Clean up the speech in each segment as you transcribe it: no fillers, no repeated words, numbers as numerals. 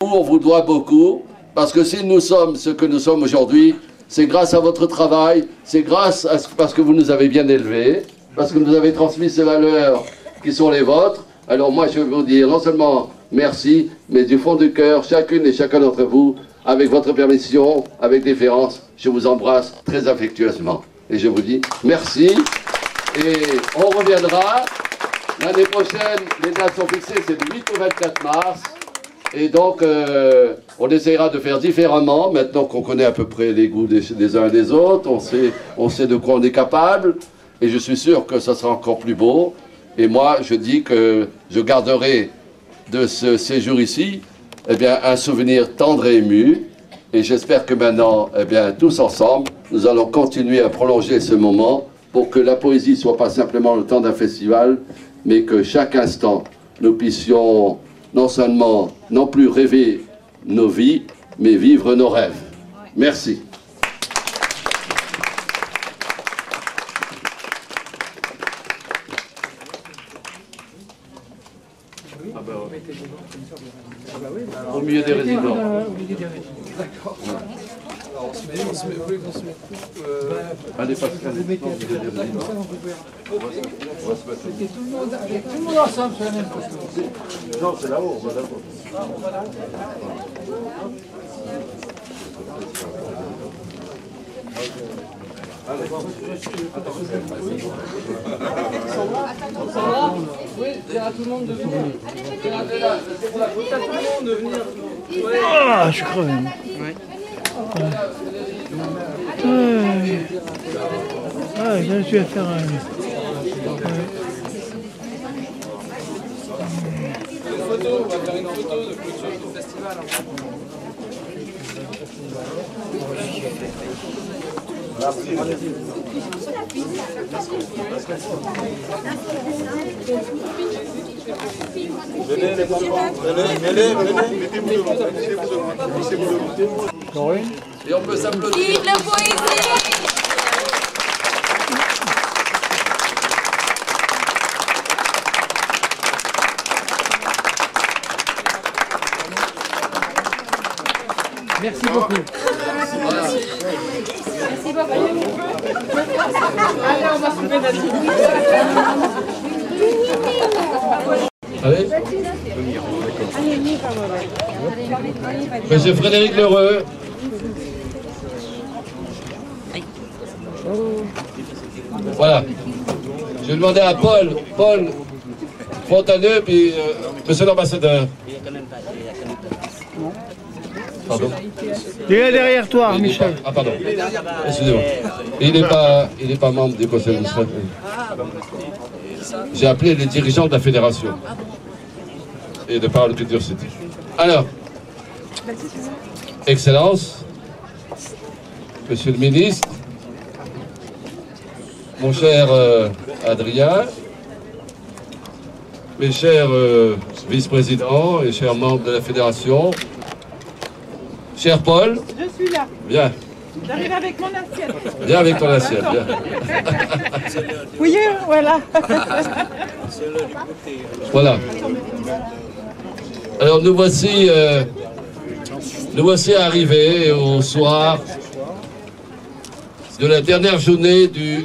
On vous doit beaucoup, parce que si nous sommes ce que nous sommes aujourd'hui, c'est grâce à votre travail, c'est grâce à parce que vous nous avez bien élevés, parce que vous nous avez transmis ces valeurs qui sont les vôtres. Alors moi, je veux vous dire non seulement merci, mais du fond du cœur, chacune et chacun d'entre vous, avec votre permission, avec déférence, je vous embrasse très affectueusement. Et je vous dis merci. Et on reviendra. L'année prochaine, les dates sont fixées, c'est du 8 au 24 mars. Et donc, on essaiera de faire différemment, maintenant qu'on connaît à peu près les goûts des uns et des autres, on sait de quoi on est capable, et je suis sûr que ça sera encore plus beau. Et moi, je dis que je garderai de ce séjour ici, eh bien, un souvenir tendre et ému, et j'espère que maintenant, eh bien, tous ensemble, nous allons continuer à prolonger ce moment pour que la poésie ne soit pas simplement le temps d'un festival, mais que chaque instant, nous puissions non seulement, non plus rêver nos vies, mais vivre nos rêves. Merci. Au milieu des résidents. Alors, on se met, vous voulez qu'on se mette Allez, Pascal, vous mettez tout le monde ensemble sur la même chose. non, c'est là-haut, on va là-haut. Oui, c'est à tout le monde de venir. C'est à tout le monde de venir. Ah, je suis crevé. Ah, je suis à faire un... Une photo, on va faire une photo de clôture du festival. Venez les enfants, venez, mettez-vous devant. Corinne. Et on peut s'applaudir. Vive la poésie! Merci beaucoup. Merci beaucoup. Allez, on va se mettre là-dessus. Allez. Monsieur Frédéric Lheureux. Voilà. Je vais demander à Paul Fontaneux, puis monsieur l'ambassadeur. Pardon. Il est derrière toi, Michel. Ah pardon. Excusez-moi. Il n'est pas membre du conseil d'administration. J'ai appelé les dirigeants de la fédération et de Parole Culture City. Alors, Excellence, Monsieur le ministre, mon cher Adrien, mes chers vice-présidents et chers membres de la fédération, cher Paul. Je suis là. Bien. J'arrive avec mon assiette. Viens avec ton assiette, viens. Oui, voilà. Voilà. Alors nous voici arrivés au soir de la dernière journée de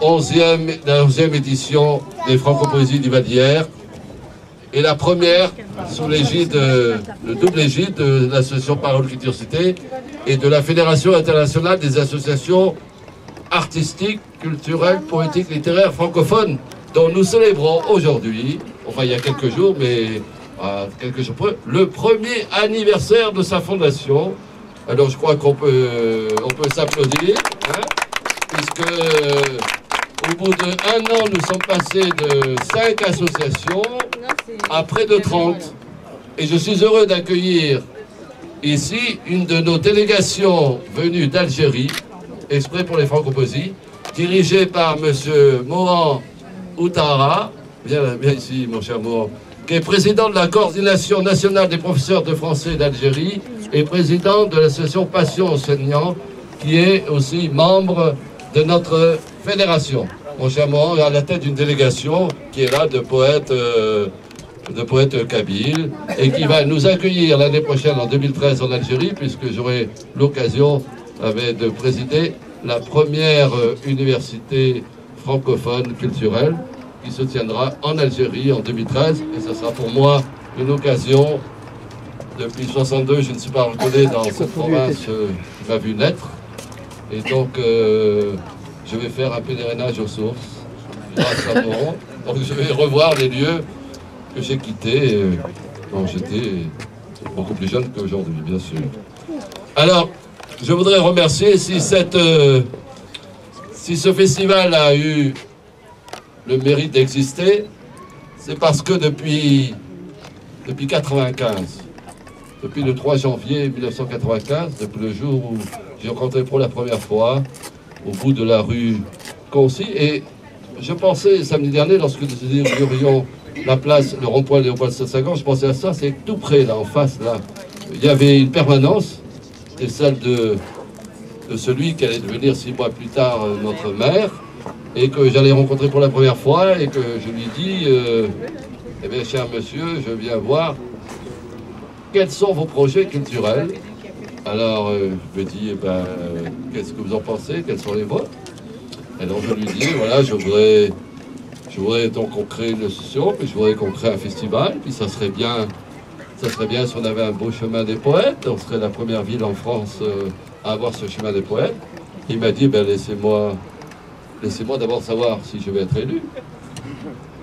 la 11e édition des Franco-Poésies du Val d'Hier, et la première sous l'égide, le double égide de l'association Parole Culture Cité et de la Fédération internationale des associations artistiques, culturelles, poétiques, littéraires, francophones, dont nous célébrons aujourd'hui, enfin il y a quelques jours, mais quelques jours près, le premier anniversaire de sa fondation. Alors je crois qu'on peut s'applaudir, hein, puisque au bout d'1 an, nous sommes passés de 5 associations à près de 30. Et je suis heureux d'accueillir ici une de nos délégations venues d'Algérie, exprès pour les Franco-Poésies, dirigée par M. Mohan Outara, viens ici mon cher Mohan, qui est président de la coordination nationale des professeurs de français d'Algérie et président de l'association Passion Enseignant, qui est aussi membre de notre fédération. Mon cher Mohan est à la tête d'une délégation qui est là de poètes de poètes kabyles, et qui va nous accueillir l'année prochaine, en 2013, en Algérie, puisque j'aurai l'occasion de présider la première université francophone culturelle qui se tiendra en Algérie en 2013. Et ce sera pour moi une occasion. Depuis 62, je ne suis pas reconnu dans cette province qui m'a vu naître. Et donc, je vais faire un pèlerinage aux sources, grâce à moi. Donc, je vais revoir les lieux que j'ai quittés quand j'étais beaucoup plus jeune qu'aujourd'hui, bien sûr. Alors, je voudrais remercier, si ce festival a eu le mérite d'exister, c'est parce que depuis 1995, depuis le 3 janvier 1995, depuis le jour où j'ai rencontré pour la première fois au bout de la rue Concy, et je pensais samedi dernier, lorsque nous inaugurions la place, le rond-point Léopold Sédar, je pensais à ça, c'est tout près, là, en face, là. Il y avait une permanence, c'était celle de celui qui allait devenir 6 mois plus tard notre maire, et que j'allais rencontrer pour la première fois, et que je lui dis, eh bien, cher monsieur, je viens voir quels sont vos projets culturels. Alors, je me dis, eh ben, qu'est-ce que vous en pensez? Quels sont les vôtres? Alors, je lui dis, voilà, je voudrais donc qu'on crée une association, puis je voudrais qu'on crée un festival, puis ça serait bien si on avait un beau chemin des poètes. On serait la première ville en France à avoir ce chemin des poètes. Il m'a dit, ben, laissez-moi d'abord savoir si je vais être élu.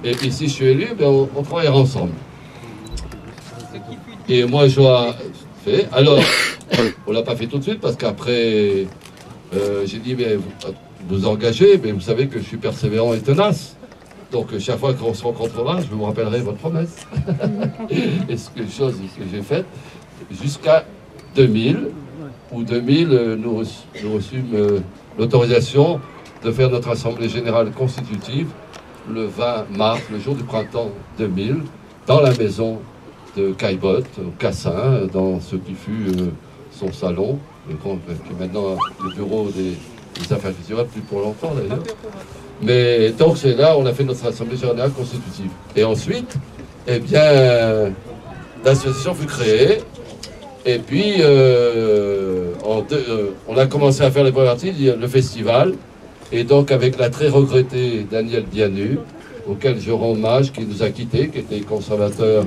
Et puis si je suis élu, ben, on travaillera ensemble. Et moi, je dois faire. Alors, on ne l'a pas fait tout de suite, parce qu'après, j'ai dit, mais vous engagez, mais vous savez que je suis persévérant et tenace. Donc, chaque fois qu'on se rencontrera, je vous rappellerai votre promesse. Et c'est quelque chose que j'ai faite jusqu'à 2000, où 2000, nous reçûmes l'autorisation de faire notre assemblée générale constitutive le 20 mars, le jour du printemps 2000, dans la maison de Caillebotte, au Cassin, dans ce qui fut son salon, qui est maintenant le bureau des affaires culturelles, plus pour longtemps d'ailleurs. Mais donc c'est là où on a fait notre assemblée générale constitutive. Et ensuite, eh bien, l'association fut créée. Et puis, on a commencé à faire les premières parties, le festival. Et donc avec la très regrettée Danielle Dianu, auquel je rends hommage, qui nous a quittés, qui était conservateur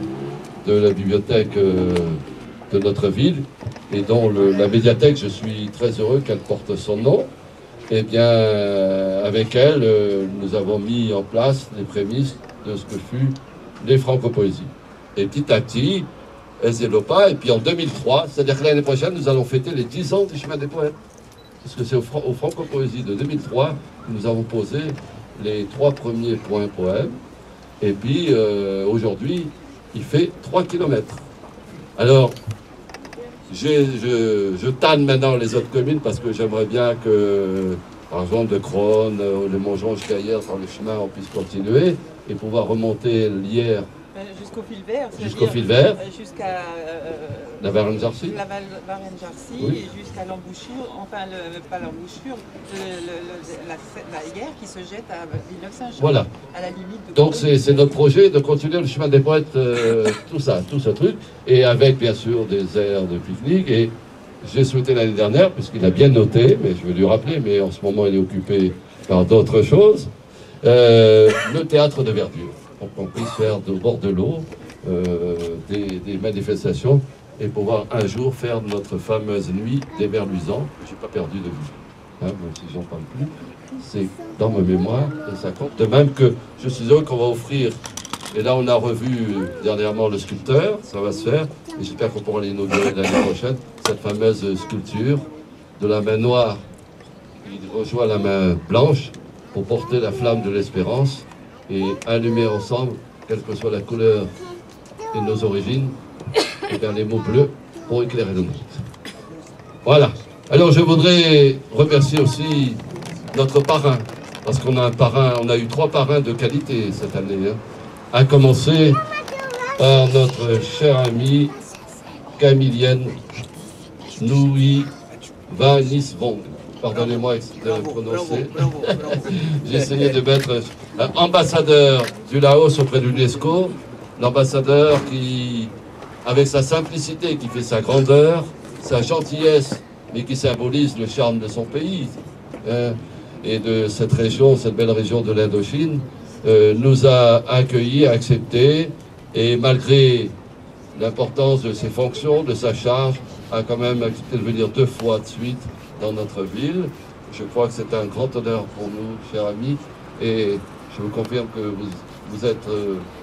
de la bibliothèque de notre ville, et dont la médiathèque, je suis très heureux qu'elle porte son nom. Eh bien, avec elle, nous avons mis en place les prémices de ce que fut les francopoésies. Et petit à petit, elles éloient pas. Et puis en 2003, c'est-à-dire que l'année prochaine, nous allons fêter les 10 ans du chemin des poètes. Parce que c'est aux francopoésies de 2003 que nous avons posé les 3 premiers poèmes. Et puis, aujourd'hui, il fait 3 kilomètres. Alors, je tanne maintenant les autres communes parce que j'aimerais bien que, par exemple, de Crône, le Montgeon jusqu'à hier, par le chemin, on puisse continuer et pouvoir remonter l'Hyères. Jusqu'au fil vert. Jusqu'au fil vert. Jusqu'à la Varenne-Jarcy. La Varenne-Jarcy, Oui. et jusqu'à l'embouchure, enfin, pas l'embouchure, la Hyère qui se jette à Villeneuve-Saint-Jean. Voilà. À la limite de Donc c'est notre projet de continuer le chemin des poètes, tout ce truc, et avec bien sûr des aires de pique-nique. Et j'ai souhaité l'année dernière, puisqu'il a bien noté, mais je vais lui rappeler, mais en ce moment il est occupé par d'autres choses, le théâtre de verdure, pour qu'on puisse faire au bord de l'eau des manifestations et pouvoir un jour faire notre fameuse nuit des vers luisants, que je n'ai pas perdu de vue, hein, même si j'en parle plus. C'est dans ma mémoire, et ça compte. De même que je suis heureux qu'on va offrir, et là on a revu dernièrement le sculpteur, ça va se faire, et j'espère qu'on pourra l'inaugurer l'année prochaine, cette fameuse sculpture de la main noire qui rejoint la main blanche pour porter la flamme de l'espérance et allumer ensemble, quelle que soit la couleur et nos origines, et bien les mots bleus pour éclairer le monde. Voilà. Alors je voudrais remercier aussi notre parrain, parce qu'on a un parrain, on a eu 3 parrains de qualité cette année, hein. À commencer par notre chère amie Camilienne Noui Van Nisvong. Pardonnez-moi de prononcer. J'ai essayé de mettre ambassadeur du Laos auprès de l'UNESCO, l'ambassadeur qui, avec sa simplicité, qui fait sa grandeur, sa gentillesse, mais qui symbolise le charme de son pays, et de cette région, cette belle région de l'Indochine, nous a accueillis, acceptés, et malgré l'importance de ses fonctions, de sa charge, a quand même accepté de venir 2 fois de suite dans notre ville. Je crois que c'est un grand honneur pour nous, chers amis, et je vous confirme que vous êtes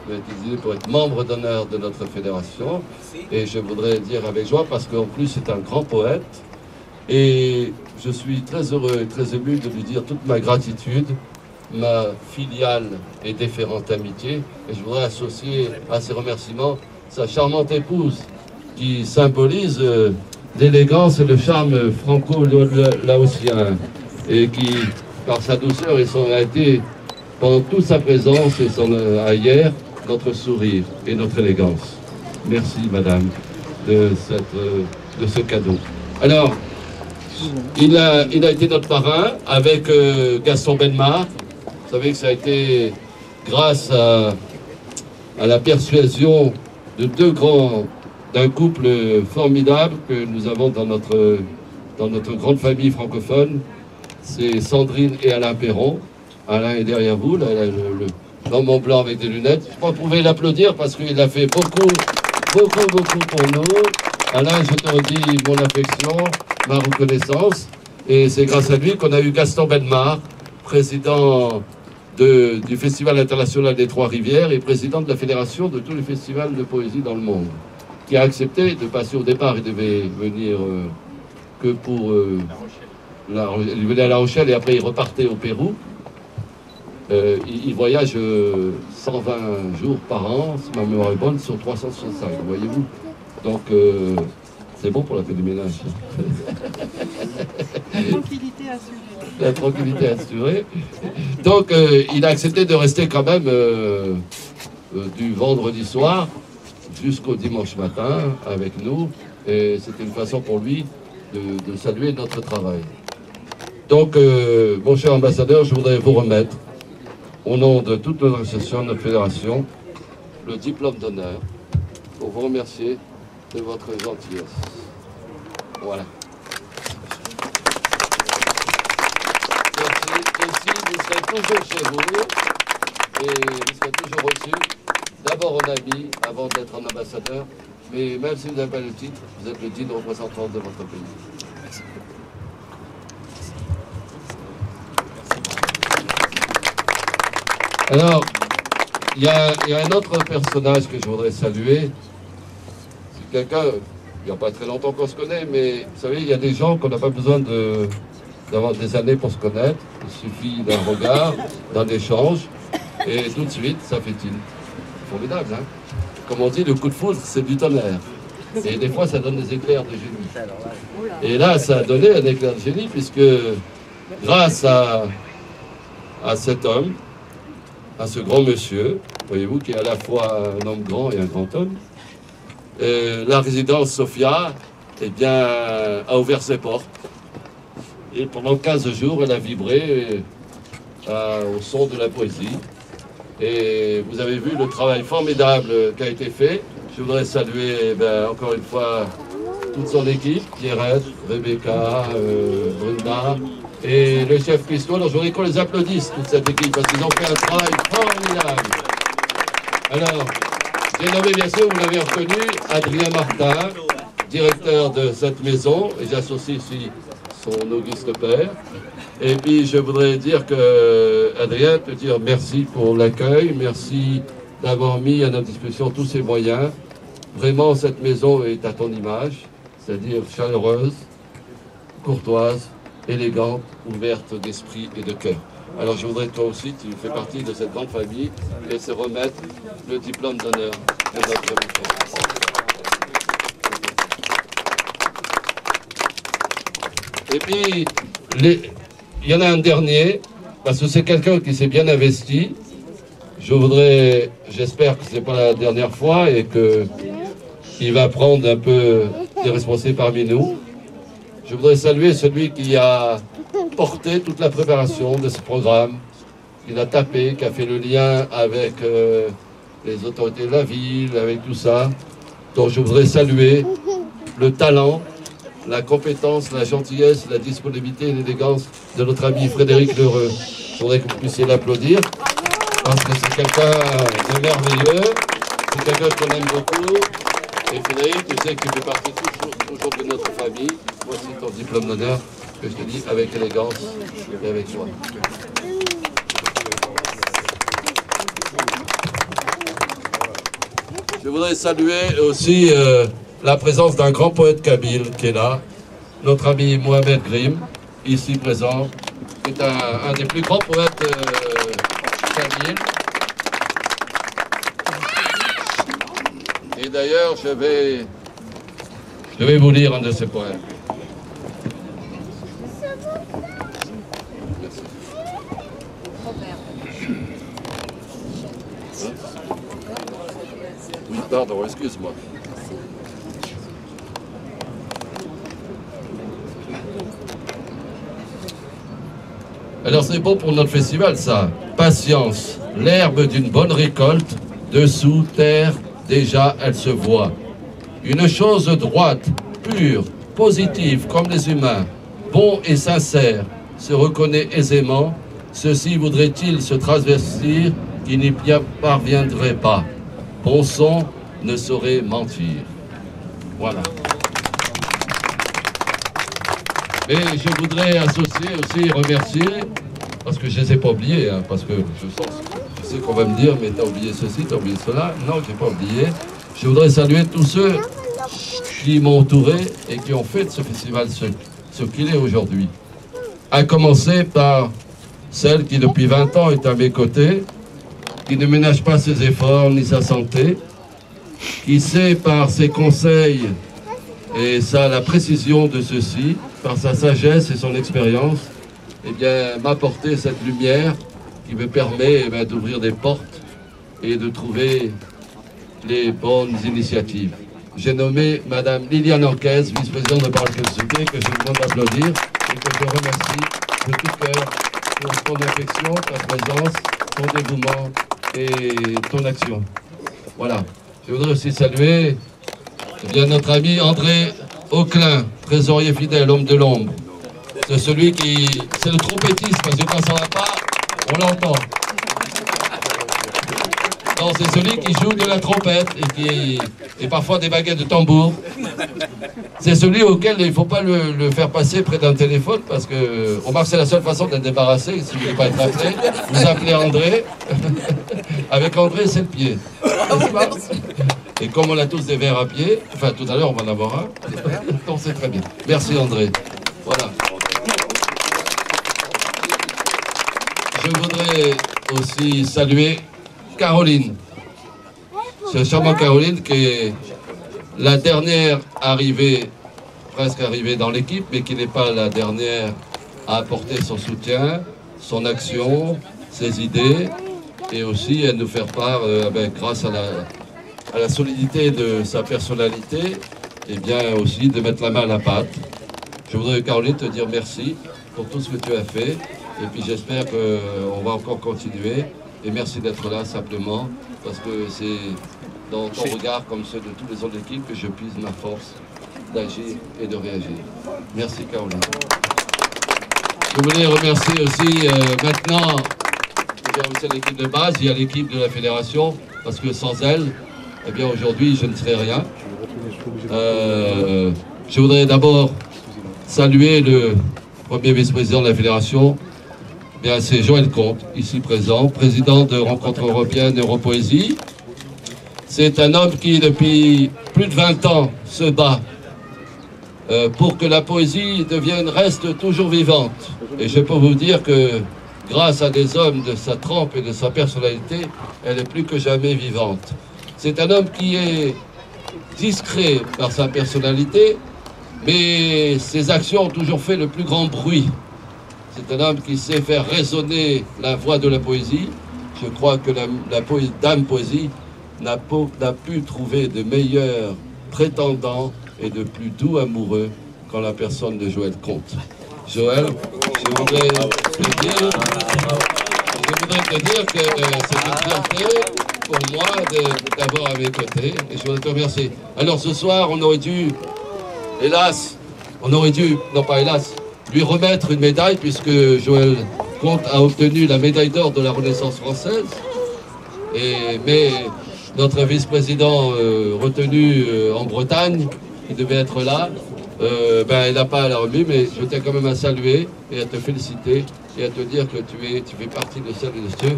désigné pour être membre d'honneur de notre fédération. Et je voudrais dire avec joie, parce qu'en plus c'est un grand poète, et je suis très heureux et très ému de lui dire toute ma gratitude, ma filiale et déférente amitié. Et je voudrais associer à ces remerciements sa charmante épouse, qui symbolise l'élégance et le charme franco-laotien, et qui, par sa douceur et son été, pendant toute sa présence et son hier, notre sourire et notre élégance. Merci, madame, de ce cadeau. Alors, il a été notre parrain avec Gaston Benmar. Vous savez que ça a été grâce à la persuasion de d'un couple formidable que nous avons dans notre grande famille francophone. C'est Sandrine et Alain Perron. Alain est derrière vous, là, l'homme blanc avec des lunettes. Je crois que vous pouvez l'applaudir parce qu'il a fait beaucoup pour nous. Alain, je te redis mon affection, ma reconnaissance. Et c'est grâce à lui qu'on a eu Gaston Benmar, président du Festival international des Trois-Rivières et président de la fédération de tous les festivals de poésie dans le monde, qui a accepté de passer au départ. Il devait venir que pour... il venait à La Rochelle et après il repartait au Pérou. Il voyage 120 jours par an, si ma mémoire est bonne, sur 365, voyez-vous. Donc, c'est bon pour la fin du ménage. La tranquillité assurée. La tranquillité assurée. Donc, il a accepté de rester quand même du vendredi soir jusqu'au dimanche matin avec nous. Et c'était une façon pour lui de saluer notre travail. Donc, mon cher ambassadeur, je voudrais vous remettre, au nom de toute notre association, notre fédération, le diplôme d'honneur pour vous remercier de votre gentillesse. Voilà. Ici, vous serez toujours chez vous et vous serez toujours reçu, d'abord en ami, avant d'être en ambassadeur, mais même si vous n'avez pas le titre, vous êtes le digne représentant de votre pays. Merci. Alors, il y a un autre personnage que je voudrais saluer. C'est quelqu'un, il n'y a pas très longtemps qu'on se connaît, mais vous savez, il y a des gens qu'on n'a pas besoin d'avoir des années pour se connaître. Il suffit d'un regard, d'un échange, et tout de suite, ça fait tilt. Formidable, hein? Comme on dit, le coup de foudre, c'est du tonnerre. Et des fois, ça donne des éclairs de génie. Et là, ça a donné un éclair de génie, puisque grâce à cet homme, à ce grand monsieur, voyez-vous, qui est à la fois un homme grand et un grand homme, la résidence Sophia, eh bien, a ouvert ses portes. Et pendant 15 jours, elle a vibré au son de la poésie. Et vous avez vu le travail formidable qui a été fait. Je voudrais saluer, encore une fois, toute son équipe, Pierrette, Rebecca, Brenda, et le chef Christo. Alors je voudrais qu'on les applaudisse, toute cette équipe, parce qu'ils ont fait un travail formidable. Alors, j'ai nommé bien sûr, vous l'avez reconnu, Adrien Martin, directeur de cette maison, et j'associe ici son auguste père. Et puis je voudrais dire que, Adrien, te dire merci pour l'accueil, merci d'avoir mis à notre disposition tous ces moyens. Vraiment, cette maison est à ton image, c'est-à-dire chaleureuse, courtoise, élégante, ouverte d'esprit et de cœur. Alors je voudrais toi aussi, tu fais partie de cette grande famille, et se remettre le diplôme d'honneur de notre mission. Et puis, il y en a un dernier, parce que c'est quelqu'un qui s'est bien investi. J'espère que ce n'est pas la dernière fois et qu'il va prendre un peu des responsabilités parmi nous. Je voudrais saluer celui qui a porté toute la préparation de ce programme, qui l'a tapé, qui a fait le lien avec les autorités de la ville, avec tout ça. Donc je voudrais saluer le talent, la compétence, la gentillesse, la disponibilité et l'élégance de notre ami Frédéric Lheureux. Je voudrais que vous puissiez l'applaudir, parce que c'est quelqu'un de merveilleux, c'est quelqu'un qu'on aime beaucoup. Et Frédéric, tu sais que tu fais partie toujours de notre famille. Voici ton diplôme d'honneur, que je te dis avec élégance et avec joie. Je voudrais saluer aussi la présence d'un grand poète kabyle qui est là, notre ami Mohamed Grim, ici présent, qui est un des plus grands poètes kabyles. Et d'ailleurs, je vais vous lire un de ses poèmes. Merci. Oui, pardon, excuse-moi. Alors c'est bon pour notre festival, ça. Patience, l'herbe d'une bonne récolte, dessous terre, déjà elle se voit. Une chose droite, pure, positive comme les humains, bon et sincère, se reconnaît aisément. Ceci voudrait-il se transvestir, qui n'y parviendrait pas. Bon son ne saurait mentir. Voilà. Et je voudrais associer aussi, remercier, parce que je ne les ai pas oubliés, hein, parce que je sais qu'on va me dire, mais t'as oublié ceci, t'as oublié cela. Non, je n'ai pas oublié. Je voudrais saluer tous ceux qui m'ont entouré et qui ont fait de ce festival ce qu'il est aujourd'hui. À commencer par celle qui depuis 20 ans est à mes côtés, qui ne ménage pas ses efforts ni sa santé, qui sait par ses conseils et la précision de ceux-ci, par sa sagesse et son expérience, eh bien, m'apporter cette lumière qui me permet d'ouvrir des portes et de trouver les bonnes initiatives. J'ai nommé Madame Liliane Anquez, vice-présidente de Parole Société, que je vous demande d'applaudir et que je remercie de tout cœur pour ton affection, ta présence, ton dévouement et ton action. Voilà. Je voudrais aussi saluer notre ami André Auclin, trésorier fidèle, homme de l'ombre. C'est celui qui... C'est le trompettiste, parce que quand ça ne va pas, on l'entend. Non, c'est celui qui joue de la trompette et parfois des baguettes de tambour. C'est celui auquel il ne faut pas le faire passer près d'un téléphone, parce que c'est la seule façon d'être débarrassé, si vous ne voulez pas être appelé. Vous appelez André. Avec André, c'est le pied. Et comme on a tous des verres à pied, enfin tout à l'heure on va en avoir un, donc c'est très bien. Merci André. Voilà. Je voudrais aussi saluer Caroline. C'est sûrement Caroline qui est la dernière arrivée, presque arrivée dans l'équipe, mais qui n'est pas la dernière à apporter son soutien, son action, ses idées, et aussi à nous faire part, grâce à la solidité de sa personnalité, et bien aussi de mettre la main à la pâte. Je voudrais, Caroline, te dire merci pour tout ce que tu as fait, et puis j'espère qu'on va encore continuer, et merci d'être là simplement, parce que c'est dans ton regard, comme ceux de tous les autres équipes, que je puise ma force d'agir et de réagir. Merci Caroline. Je voulais remercier aussi maintenant, c'est l'équipe de base, il y a l'équipe de la fédération, parce que sans elle, eh bien aujourd'hui je ne serais rien. Je voudrais d'abord saluer le premier vice-président de la fédération, bien c'est Joël Comte, ici présent, président de Rencontre Européenne Europoésie. C'est un homme qui depuis plus de 20 ans se bat pour que la poésie reste toujours vivante. Et je peux vous dire que grâce à des hommes de sa trempe et de sa personnalité, elle est plus que jamais vivante. C'est un homme qui est discret par sa personnalité, mais ses actions ont toujours fait le plus grand bruit. C'est un homme qui sait faire résonner la voix de la poésie. Je crois que la Dame Poésie n'a pu trouver de meilleurs prétendants et de plus doux amoureux qu'en la personne de Joël Comte. Joël, je voudrais te dire que c'est une fierté pour moi de t'avoir à mes côtés et je voudrais te remercier. Alors ce soir, on aurait dû, hélas, non pas hélas, lui remettre une médaille puisque Joël Comte a obtenu la médaille d'or de la Renaissance française. Mais notre vice-président retenu en Bretagne, qui devait être là, il n'a pas à la remise, mais je tiens quand même à saluer et à te féliciter et à te dire que tu fais partie de celles et de ceux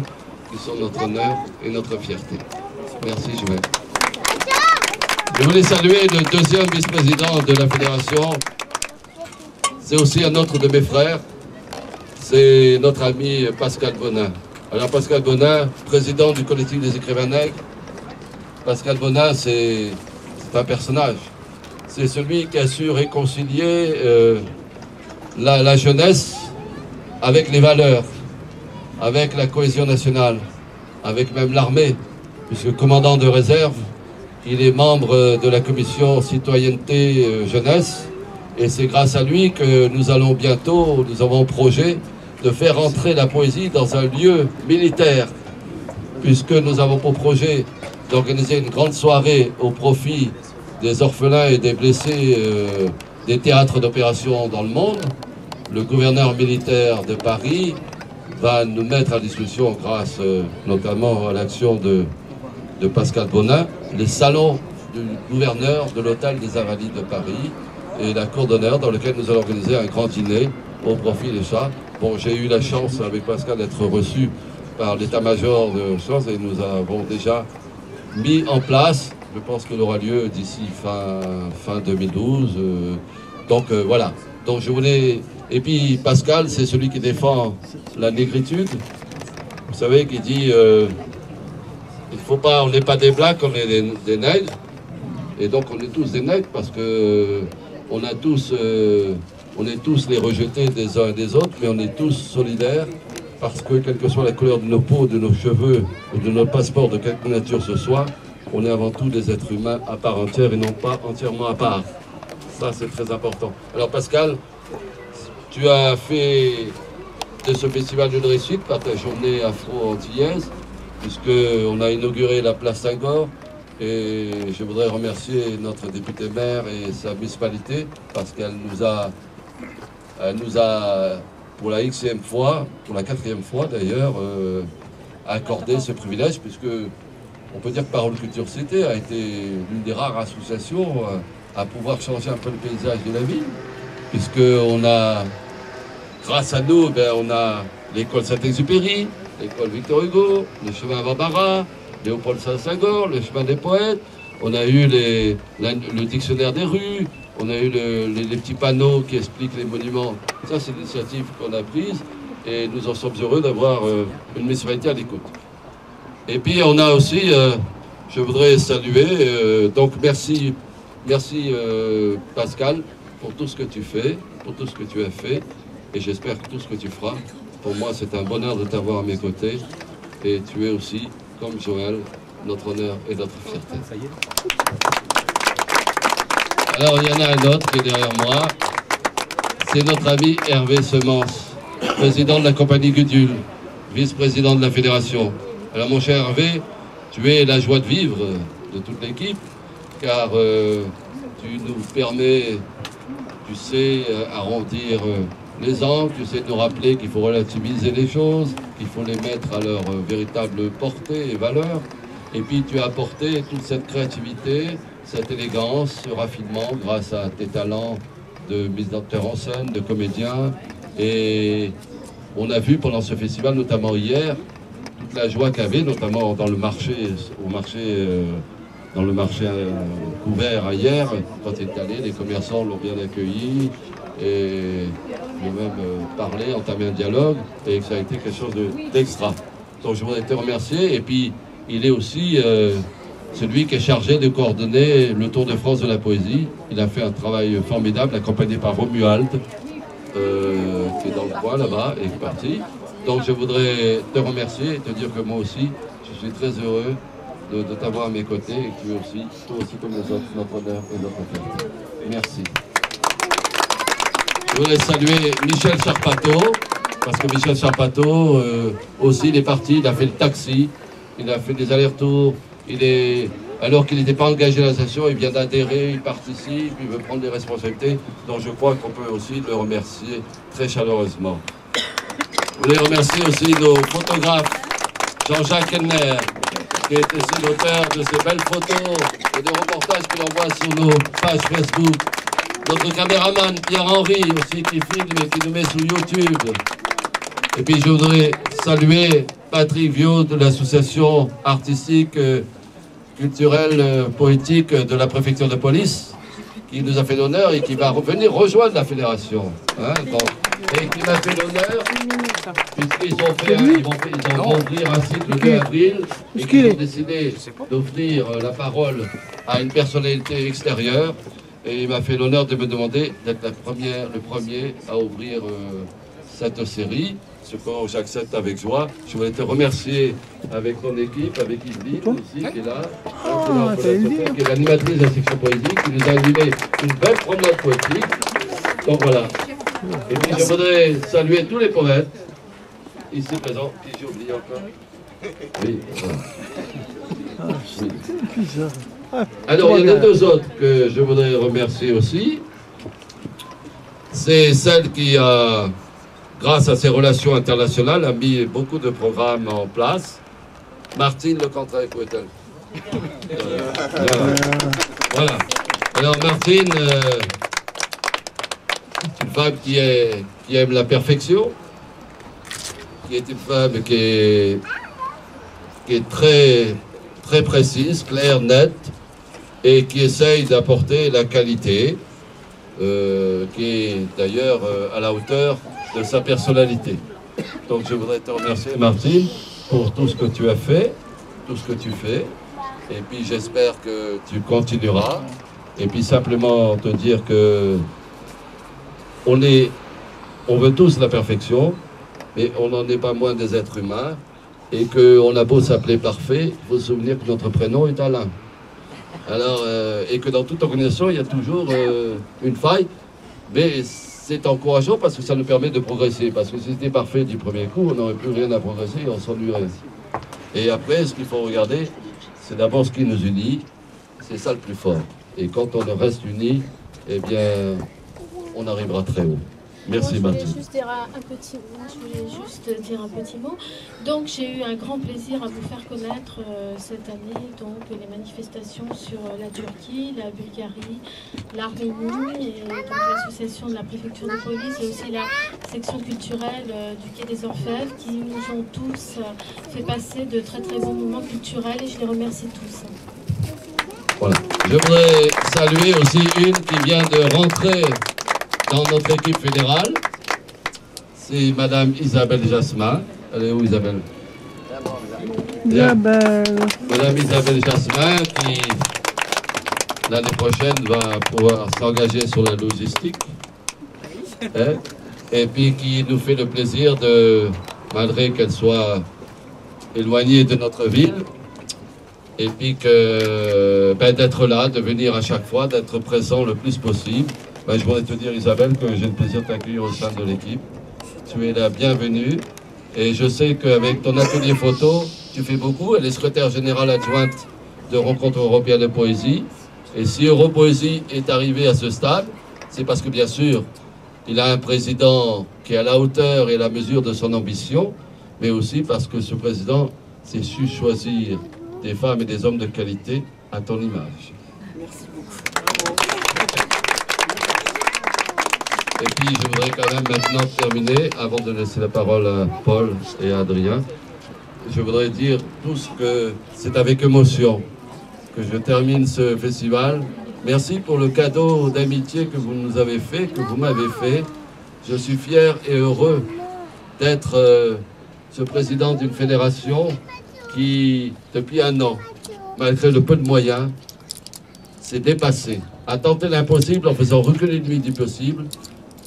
qui sont notre honneur et notre fierté. Merci Joël. Je voulais saluer le deuxième vice-président de la fédération. C'est aussi un autre de mes frères. C'est notre ami Pascal Bonin. Alors Pascal Bonin, président du collectif des écrivains nègres. Pascal Bonin, c'est un personnage. C'est celui qui a su réconcilier la jeunesse avec les valeurs, avec la cohésion nationale, avec même l'armée, puisque commandant de réserve, il est membre de la commission citoyenneté jeunesse, et c'est grâce à lui que nous avons projet de faire entrer la poésie dans un lieu militaire, puisque nous avons pour projet d'organiser une grande soirée au profit des orphelins et des blessés des théâtres d'opération dans le monde. Le gouverneur militaire de Paris va nous mettre à disposition, grâce notamment à l'action de Pascal Bonin, les salons du gouverneur de l'hôtel des Invalides de Paris et la cour d'honneur dans lequel nous allons organiser un grand dîner au profit des chats. Bon, j'ai eu la chance avec Pascal d'être reçu par l'état-major de choses et nous avons déjà mis en place. Je pense qu'il aura lieu d'ici fin 2012. Voilà. Donc je voulais. Et puis Pascal, c'est celui qui défend la négritude. Vous savez, qui dit il faut pas, on n'est pas des blacks, on est des nègres. Et donc on est tous des nègres parce que on est tous les rejetés des uns et des autres, mais on est tous solidaires parce que quelle que soit la couleur de nos peaux, de nos cheveux ou de nos passeports, de quelque nature ce soit, on est avant tout des êtres humains à part entière et non pas entièrement à part. Ça, c'est très important. Alors Pascal, tu as fait de ce festival une réussite par ta journée afro-antillaise, puisqu'on a inauguré la place Senghor, et je voudrais remercier notre député maire et sa municipalité, parce qu'elle nous a, pour la Xème fois, pour la 4e fois d'ailleurs, accordé ce privilège, puisque on peut dire que Parole Culture Cité a été l'une des rares associations à pouvoir changer un peu le paysage de la ville, puisqu'on a, grâce à nous, on a l'école Saint-Exupéry, l'école Victor Hugo, le chemin Barbara, Léopold Senghor, le chemin des poètes, on a eu le dictionnaire des rues, on a eu les petits panneaux qui expliquent les monuments. Ça, c'est l'initiative qu'on a prise et nous en sommes heureux d'avoir une municipalité à l'écoute. Et puis on a aussi, je voudrais saluer, donc merci Pascal pour tout ce que tu fais, pour tout ce que tu as fait, et j'espère que tout ce que tu feras. Pour moi, c'est un bonheur de t'avoir à mes côtés, et tu es aussi, comme Joël, notre honneur et notre fierté. Alors il y en a un autre qui est derrière moi, c'est notre ami Hervé Semence, président de la compagnie Gudule, vice-président de la fédération. Alors mon cher Hervé, tu es la joie de vivre de toute l'équipe, car tu nous permets, tu sais, arrondir les angles, tu sais nous rappeler qu'il faut relativiser les choses, qu'il faut les mettre à leur véritable portée et valeur. Et puis tu as apporté toute cette créativité, cette élégance, ce raffinement grâce à tes talents de mise en scène, de comédien. Et on a vu pendant ce festival, notamment hier, toute la joie qu'il y avait, notamment dans le marché, dans le marché couvert hier, quand il est allé, les commerçants l'ont bien accueilli et j'ai même parlé, entamé un dialogue, et que ça a été quelque chose d'extra. Donc je voudrais te remercier, et puis il est aussi celui qui est chargé de coordonner le Tour de France de la poésie. Il a fait un travail formidable, accompagné par Romuald, qui est dans le coin là-bas, et qui est parti. Donc je voudrais te remercier et te dire que moi aussi, je suis très heureux de t'avoir à mes côtés, et que tu es aussi, toi aussi comme les autres, notre honneur et notre fierté. Merci. Je voudrais saluer Michel Charpato, parce que Michel Charpato aussi il est parti, il a fait le taxi il a fait des allers-retours, alors qu'il n'était pas engagé dans l'association, il vient d'adhérer, il participe, il veut prendre des responsabilités. Donc je crois qu'on peut aussi le remercier très chaleureusement. Je voulais remercier aussi nos photographes, Jean-Jacques Elner, qui est aussi l'auteur de ces belles photos et des reportages que l'on voit sur nos pages Facebook. Notre caméraman Pierre-Henri aussi qui filme et qui nous met sur YouTube. Et puis je voudrais saluer Patrick Viau de l'association artistique, culturelle, poétique de la préfecture de police, qui nous a fait l'honneur et qui va venir rejoindre la fédération. Hein, et qui m'a fait l'honneur, puisqu'ils vont ouvrir un site le 2 avril, et qu'ils ont décidé d'offrir la parole à une personnalité extérieure. Et il m'a fait l'honneur de me demander d'être le premier à ouvrir cette série, ce que j'accepte avec joie. Je voulais te remercier avec ton équipe, avec Yveline aussi, qui est là, qui est l'animatrice de la section poésie, qui nous a animé une belle promenade poétique. Donc voilà. Et puis je voudrais saluer tous les poètes ici présents, qui j'ai oublié encore. Oui, voilà. Oui. Alors, il y en a deux autres que je voudrais remercier aussi. C'est celle qui a, grâce à ses relations internationales, a mis beaucoup de programmes en place. Martine Lecantrac, où est-elle? Voilà. Alors, Martine, c'est une femme qui aime la perfection, qui est une femme qui est très, très précise, claire, nette, et qui essaye d'apporter la qualité, qui est d'ailleurs à la hauteur de sa personnalité. Donc je voudrais te remercier, Martine, pour tout ce que tu as fait, tout ce que tu fais, et puis j'espère que tu continueras, et puis simplement te dire que on veut tous la perfection, mais on n'en est pas moins des êtres humains, et qu'on a beau s'appeler parfait, il faut se souvenir que notre prénom est Alain. Alors, et que dans toute organisation, il y a toujours une faille, mais c'est encourageant parce que ça nous permet de progresser. Parce que si c'était parfait du premier coup, on n'aurait plus rien à progresser et on s'ennuierait. Et après, ce qu'il faut regarder, c'est d'abord ce qui nous unit, c'est ça le plus fort. Et quand on reste unis, eh bien, on arrivera très haut. Merci Martine. Je voulais juste dire un petit mot. Donc j'ai eu un grand plaisir à vous faire connaître cette année donc les manifestations sur la Turquie, la Bulgarie, l'Arménie et donc l'association de la préfecture de police et aussi la section culturelle du Quai des Orfèvres qui nous ont tous fait passer de très très bons moments culturels et je les remercie tous. Voilà. Je voudrais saluer aussi une qui vient de rentrer dans notre équipe fédérale, c'est Madame Isabelle Jasmin. Elle est où Isabelle? Madame Isabelle Jasmin qui l'année prochaine va pouvoir s'engager sur la logistique. Hein? Et puis qui nous fait le plaisir de, malgré qu'elle soit éloignée de notre ville, et puis que d'être là, de venir à chaque fois, d'être présent le plus possible. Ben, je voudrais te dire, Isabelle, que j'ai le plaisir de t'accueillir au sein de l'équipe. Tu es la bienvenue. Et je sais qu'avec ton atelier photo, tu fais beaucoup. Elle est secrétaire générale adjointe de Rencontre européenne de poésie. Et si Europoésie est arrivé à ce stade, c'est parce que, bien sûr, il a un président qui est à la hauteur et à la mesure de son ambition, mais aussi parce que ce président s'est su choisir des femmes et des hommes de qualité à ton image. Merci beaucoup. Et puis je voudrais quand même maintenant terminer, avant de laisser la parole à Paul et à Adrien, je voudrais dire tous que c'est avec émotion que je termine ce festival. Merci pour le cadeau d'amitié que vous nous avez fait, que vous m'avez fait. Je suis fier et heureux d'être ce président d'une fédération qui, depuis un an, malgré le peu de moyens, s'est dépassé, a tenté l'impossible en faisant reculer le du possible.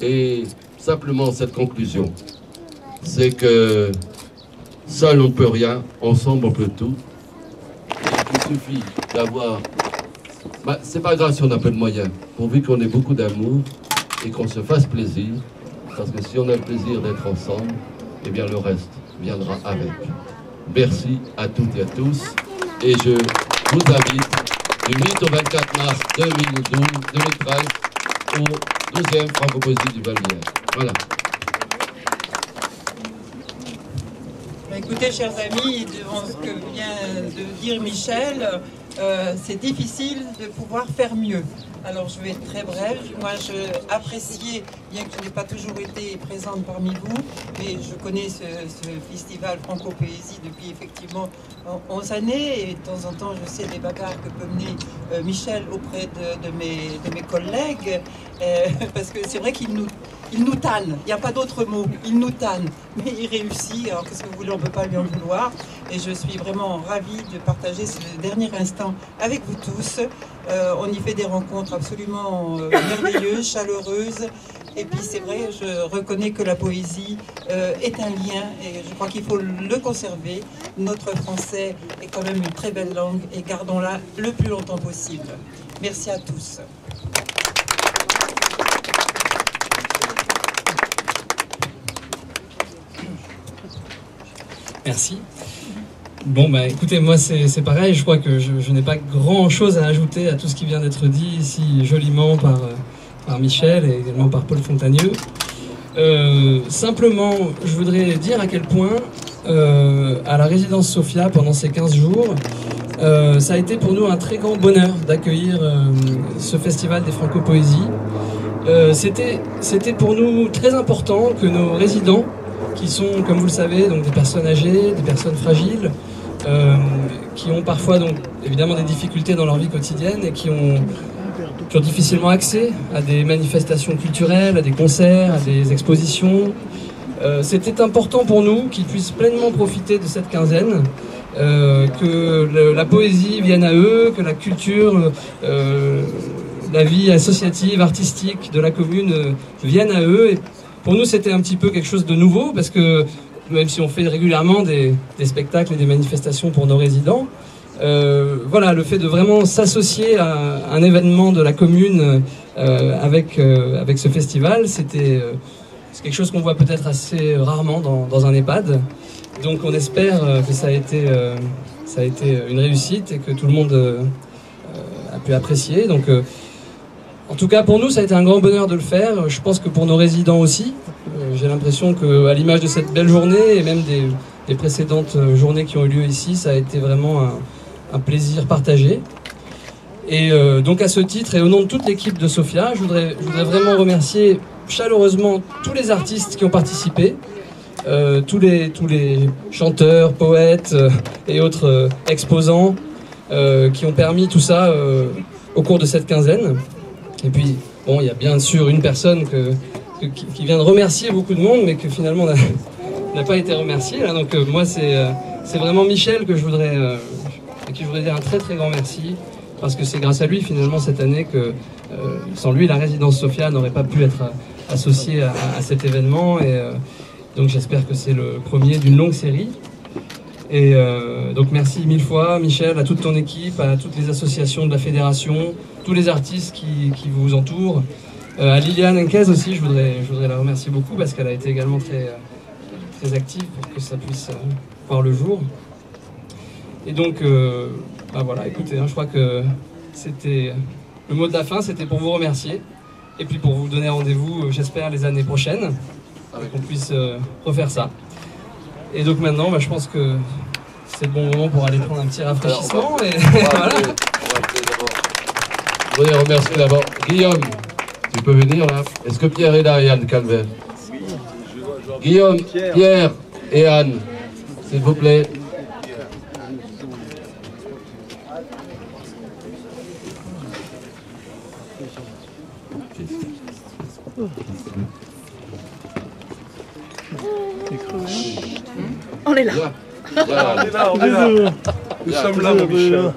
Et simplement cette conclusion, c'est que seul on ne peut rien, ensemble on peut tout. Il suffit d'avoir... c'est pas grave si on a peu de moyens, pourvu qu'on ait beaucoup d'amour et qu'on se fasse plaisir. Parce que si on a le plaisir d'être ensemble, eh bien le reste viendra avec. Merci à toutes et à tous. Et je vous invite du 8 au 24 mars 2013 au 12e Francopoésie du Val-d'Isère. Voilà. Écoutez, chers amis, devant ce que vient de dire Michel, c'est difficile de pouvoir faire mieux. Alors je vais être très brève. Moi, je appréciais, bien que je n'ai pas toujours été présente parmi vous, mais je connais ce festival Franco-Poésie depuis effectivement 11 années, et de temps en temps, je sais des bagarres que peut mener Michel auprès de mes collègues, parce que c'est vrai qu'il nous tanne, il n'y a pas d'autre mot, il nous tanne, mais il réussit, alors qu'est-ce que vous voulez, on ne peut pas lui en vouloir, et je suis vraiment ravie de partager ce dernier instant avec vous tous. On y fait des rencontres absolument merveilleuses, chaleureuses, et puis c'est vrai, je reconnais que la poésie est un lien, et je crois qu'il faut le conserver. Notre français est quand même une très belle langue, et gardons-la le plus longtemps possible. Merci à tous. Merci. Bon, bah écoutez, moi c'est pareil, je crois que je n'ai pas grand chose à ajouter à tout ce qui vient d'être dit ici joliment par Michel et également par Paul Fontagneux. Simplement, je voudrais dire à quel point à la résidence Sophia, pendant ces 15 jours, ça a été pour nous un très grand bonheur d'accueillir ce festival des Franco-Poésies. C'était pour nous très important que nos résidents, qui sont, comme vous le savez, donc des personnes âgées, des personnes fragiles, qui ont parfois donc évidemment des difficultés dans leur vie quotidienne et qui ont difficilement accès à des manifestations culturelles, à des concerts, à des expositions. C'était important pour nous qu'ils puissent pleinement profiter de cette quinzaine, que la poésie vienne à eux, que la culture, la vie associative, artistique de la commune vienne à eux. Et pour nous, c'était un petit peu quelque chose de nouveau, parce que même si on fait régulièrement des spectacles et des manifestations pour nos résidents, voilà, le fait de vraiment s'associer à un événement de la commune avec ce festival, c'est quelque chose qu'on voit peut-être assez rarement dans un EHPAD. Donc on espère que ça a été une réussite et que tout le monde a pu apprécier. Donc, en tout cas, pour nous, ça a été un grand bonheur de le faire. Je pense que pour nos résidents aussi. J'ai l'impression qu'à l'image de cette belle journée et même des précédentes journées qui ont eu lieu ici, ça a été vraiment un plaisir partagé. Et donc à ce titre, et au nom de toute l'équipe de Sophia, je voudrais vraiment remercier chaleureusement tous les artistes qui ont participé, tous les chanteurs, poètes et autres exposants qui ont permis tout ça au cours de cette quinzaine. Et puis, bon, il y a bien sûr une personne qui vient de remercier beaucoup de monde, mais que finalement n'a pas été remercié. Là. Donc moi, c'est vraiment Michel à qui je voudrais dire un très très grand merci, parce que c'est grâce à lui finalement cette année que sans lui la résidence Sophia n'aurait pas pu être associée à cet événement, et donc j'espère que c'est le premier d'une longue série. Et donc merci mille fois Michel, à toute ton équipe, à toutes les associations de la fédération, tous les artistes qui vous entourent. À Liliane Henquez aussi, je voudrais la remercier beaucoup, parce qu'elle a été également très active pour que ça puisse voir le jour. Et donc, bah voilà, écoutez, je crois que c'était le mot de la fin, c'était pour vous remercier, et puis pour vous donner rendez-vous, j'espère, les années prochaines, qu'on puisse refaire ça. Et donc maintenant, bah, je pense que c'est le bon moment pour aller prendre un petit rafraîchissement. Voilà. Je voudrais remercier d'abord Guillaume. Tu peux venir là? Est-ce que Pierre est là et Anne Calvert? Guillaume, Pierre et Anne, s'il vous plaît. On est là. On est là. Nous sommes là, mon Michel.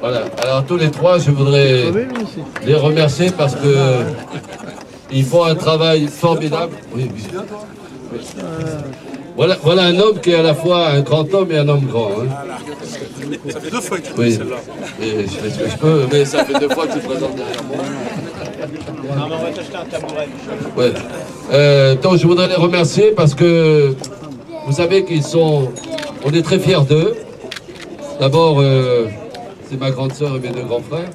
Voilà, alors tous les trois, je voudrais les remercier parce que ils font un travail formidable. Oui, oui. Voilà un homme qui est à la fois un grand homme et un homme grand. Hein. Ça fait 2 fois que tu Oui. fais celle-là. Et je fais ce que je peux, mais ça fait 2 fois que tu te présentes derrière moi. Non, mais on va t'acheter un tabouret. Ouais. Donc je voudrais les remercier parce que vous savez qu'ils sont... On est très fiers d'eux. D'abord, c'est ma grande sœur et mes 2 grands frères.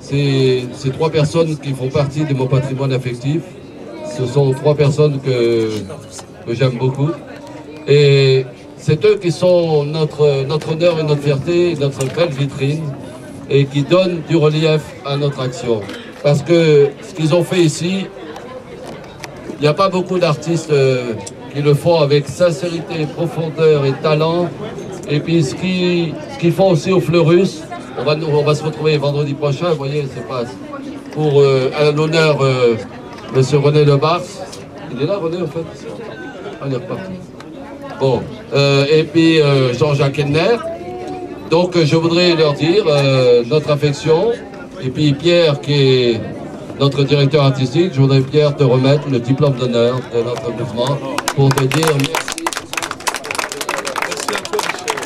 C'est 3 personnes qui font partie de mon patrimoine affectif. Ce sont 3 personnes que j'aime beaucoup. Et c'est eux qui sont notre honneur et notre fierté, notre belle vitrine, et qui donnent du relief à notre action. Parce que ce qu'ils ont fait ici, il n'y a pas beaucoup d'artistes qui le font avec sincérité, profondeur et talent. Et puis ce qu'ils font aussi au Fleurus, on va se retrouver vendredi prochain, vous voyez, c'est pas pour à l'honneur Monsieur René Lebars. Il est là, René, en fait. Ah, il est reparti. Bon, et puis Jean-Jacques Henner. Donc je voudrais leur dire notre affection. Et puis Pierre, qui est notre directeur artistique, je voudrais, Pierre, te remettre le diplôme d'honneur de notre mouvement pour te dire merci. Merci à toi, Michel.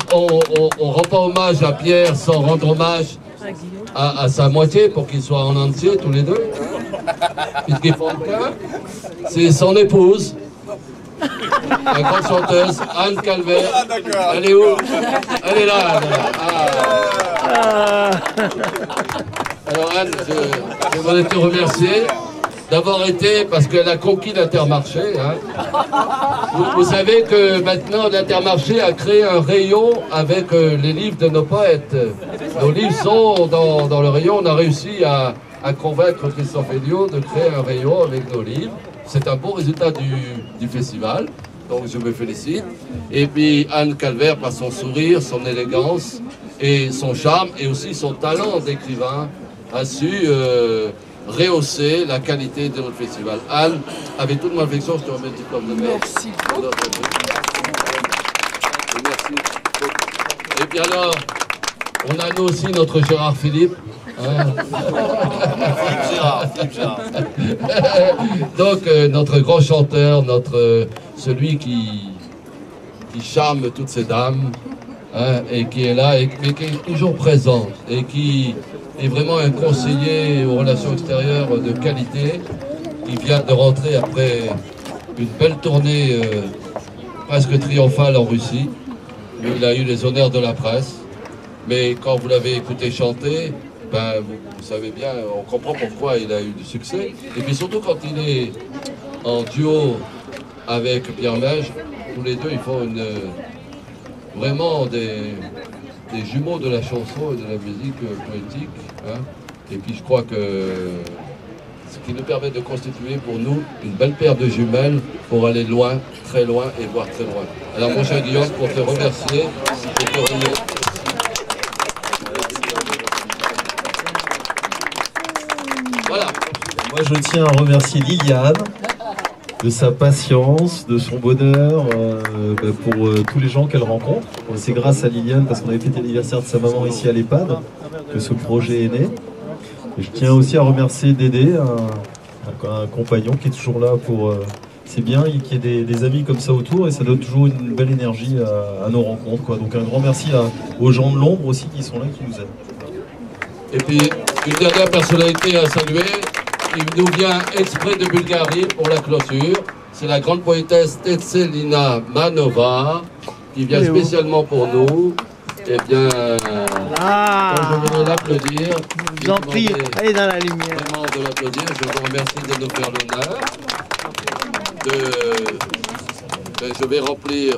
Alors, on rend pas hommage à Pierre sans rendre hommage à sa moitié pour qu'ils soient en entier tous les 2. Puisqu'ils font qu'un. C'est son épouse, la grande chanteuse Anne Calvert. Ah, d'accord. Elle est où? Elle est là. Elle est là. Ah. Alors Anne, je voudrais te remercier d'avoir été, parce qu'elle a conquis l'Intermarché. Hein. Vous savez que maintenant l'Intermarché a créé un rayon avec les livres de nos poètes. Nos livres sont dans le rayon. On a réussi à convaincre Christophe Héliot de créer un rayon avec nos livres. C'est un beau résultat du festival, donc je me félicite. Et puis Anne Calvert, par son sourire, son élégance et son charme, et aussi son talent d'écrivain, a su rehausser la qualité de notre festival. Anne, avec toute mon affection, je te remets le diplôme de maître. Merci. Merci. Et puis alors, on a nous aussi notre Gérard Philippe. Hein. Philippe Gérard. Donc notre grand chanteur, celui qui charme toutes ces dames, hein, et qui est là, mais qui est toujours présent, et qui est vraiment un conseiller aux relations extérieures de qualité, qui vient de rentrer après une belle tournée presque triomphale en Russie, où il a eu les honneurs de la presse. Mais quand vous l'avez écouté chanter, ben, vous savez bien, on comprend pourquoi il a eu du succès. Et puis surtout quand il est en duo avec Pierre Mège, tous les 2 ils font vraiment des jumeaux de la chanson et de la musique poétique. Hein. Et puis je crois que ce qui nous permet de constituer pour nous une belle paire de jumelles pour aller loin, très loin et voir très loin. Alors mon cher Guillaume, pour te remercier, pour te remercier. Voilà. Moi, je tiens à remercier Liliane de sa patience, de son bonheur, pour tous les gens qu'elle rencontre. C'est grâce à Liliane, parce qu'on avait fêté l'anniversaire de sa maman ici à l'EHPAD, que ce projet est né. Et je tiens aussi à remercier Dédé, un compagnon qui est toujours là pour... c'est bien qu'il y ait des amis comme ça autour, et ça donne toujours une belle énergie à nos rencontres, quoi. Donc un grand merci aux gens de l'ombre aussi qui sont là, qui nous aident. Et puis, une dernière personnalité à saluer, qui nous vient exprès de Bulgarie pour la clôture. C'est la grande poétesse Tetselina Manova, qui vient spécialement pour nous. Eh bien, je voudrais l'applaudir. Je vous en prie, allez dans la lumière. Vraiment de l'applaudir. Je vous remercie de nous faire l'honneur. Je vais remplir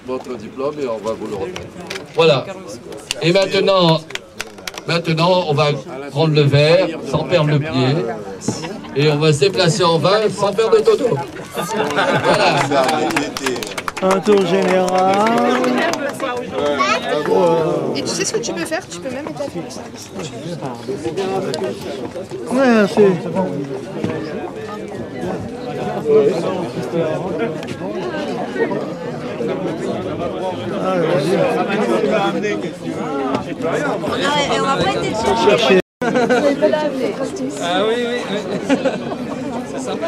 votre diplôme et on va vous le remettre. Voilà. Et maintenant, on va prendre le verre sans perdre le pied et on va se déplacer en vin sans perdre le dodo. Voilà. Un tour général. Et tu sais ce que tu peux faire? Tu peux même établir ça. Ouais, c'est bon. Et on va pas été chercher. Ah oui, oui, oui. C'est sympa.